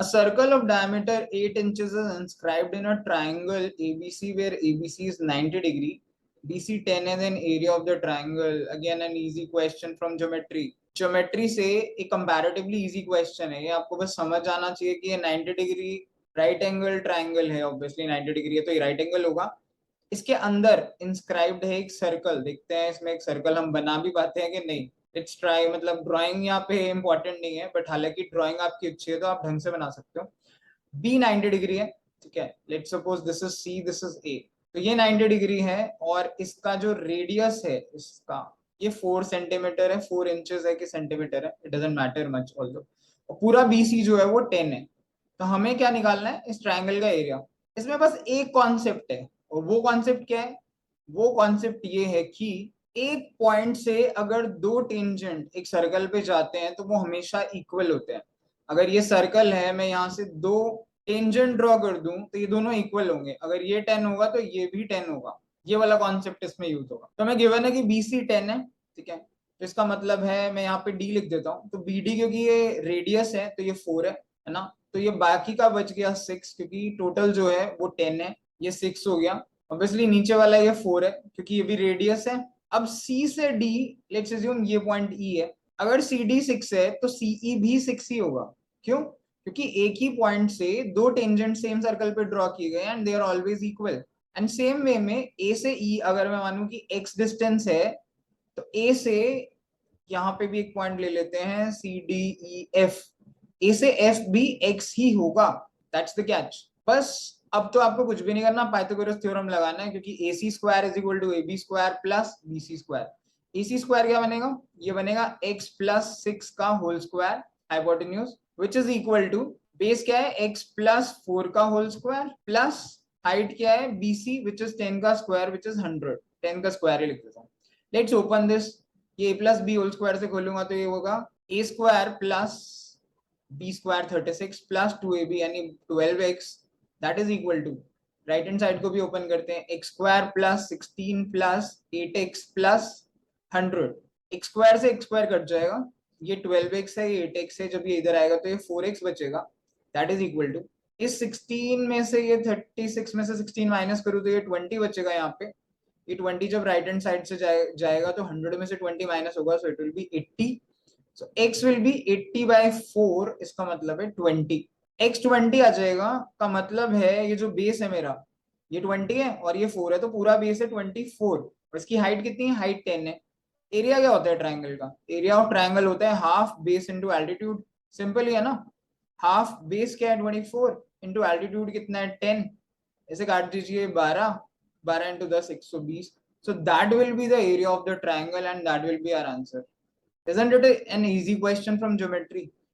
A circle of diameter 8 inches is inscribed in a triangle ABC where ABC is 90 degree. BC 10 is an area of the triangle. Again an easy question from geometry. Geometry से एक comparatively easy question है, ये आपको बस समझ आना चाहिए कि ये 90 डिग्री राइट एंगल ट्राइंगल है, ऑब्वियसली 90 डिग्री है तो ये राइट एंगल होगा। इसके अंदर इंस्क्राइब्ड है एक सर्कल, देखते हैं इसमें एक सर्कल हम बना भी पाते हैं कि नहीं। लेट्स ट्राई, मतलब ड्राइंग यहाँ पे इंपॉर्टेंट नहीं है, बट हालांकि ड्राइंग आपकी अच्छी है तो आप ढंग से बना सकते हो। बी 90 डिग्री है, ठीक है। Let's suppose this is C, this is A, तो ये 90 डिग्री है और इसका जो रेडियस है इसका ये 4 सेंटीमीटर है, 4 इंचेस है कि सेंटीमीटर है, it doesn't matter much also. और पूरा बीसी जो है वो 10 है। तो हमें क्या निकालना है, इस ट्राइंगल का एरिया। इसमें बस एक कॉन्सेप्ट है, और वो कॉन्सेप्ट क्या है, वो कॉन्सेप्ट ये है कि एक पॉइंट से अगर दो टेंजेंट एक सर्कल पे जाते हैं तो वो हमेशा इक्वल होते हैं। अगर ये सर्कल है, मैं यहाँ से दो टेंजेंट ड्रॉ कर दूं तो ये दोनों इक्वल होंगे, अगर ये 10 होगा तो ये भी 10 होगा। ये वाला कॉन्सेप्ट इसमें यूज होगा। तो हमें गिवन है कि BC 10 है, ठीक है। तो इसका मतलब है, मैं यहाँ पे D लिख देता हूँ, तो BD क्योंकि ये रेडियस है तो ये 4 है ना। तो ये बाकी का बच गया 6, क्योंकि टोटल जो है वो 10 है, ये 6 हो गया। ऑब्वियसली नीचे वाला ये 4 है क्योंकि ये भी रेडियस है। अब C से D, लेट्स अज्यूम ये पॉइंट E है, अगर CD 6 है तो CE भी 6 ही होगा। क्यों? क्योंकि एक ही पॉइंट से दो टेंजेंट सेम सर्कल पे ड्रॉ किए गए and they are always equal. And same way में A से E अगर मैं मानूं कि x डिस्टेंस है, तो A से यहाँ पे भी एक पॉइंट ले लेते हैं CDEF, A से F भी x ही होगा। That's the catch. बस अब तो आपको कुछ भी नहीं करना, पाइथागोरस थ्योरम लगाना है, क्योंकि AC square is equal to AB square plus BC square. AC square क्या बनेगा, ये बनेगा x प्लस 6 का whole square hypotenuse, which is equal to base क्या है x प्लस 4 का होल स्क्वायर प्लस हाइट क्या है BC विच इज 10 का स्क्वायर विच इज 100। 10 का स्क्वायर ही लिख देता हूँ। लेट्स ओपन दिस, ये a plus B whole square से खोलूंगा तो ये होगा a square plus b square 36 plus 2ab यानी 12x, that is equal to, right hand side को भी ओपन करते हैं, x square plus 16 plus 8x plus 100। x square से x स्क्वायर कट जाएगा, ये 12x है, ये 8x है, जब ये इधर आएगा तो ये 4x बचेगा, दैट इज इक्वल टू, इस 16 में से ये 36 में से 16 माइनस करूँ तो ये 20 बचेगा यहाँ पे। ये 20 जब राइट हैंड साइड से जाएगा तो 100 में से 20 माइनस होगा, so it will be 80। So x will be 80/4, इसका मतलब है 20। x 20 आ जाएगा, का मतलब है ये जो बेस है मेरा ये 20 है और ये 4 है, तो पूरा बेस है 24 और इसकी हाइट कितनी है, हाइट 10 है। एरिया क्या होता है ट्राइंगल का, एरिया ऑफ ट्राइंगल होता है half base into altitude. Simple ही है ना, हाफ बेस क्या है 24 इंटू एल्टीट्यूड कितना है 10, ऐसे काट दीजिए 12, 12 into 10 120। So that will be the area of the triangle and that will be our answer. Isn't it an easy question from geometry?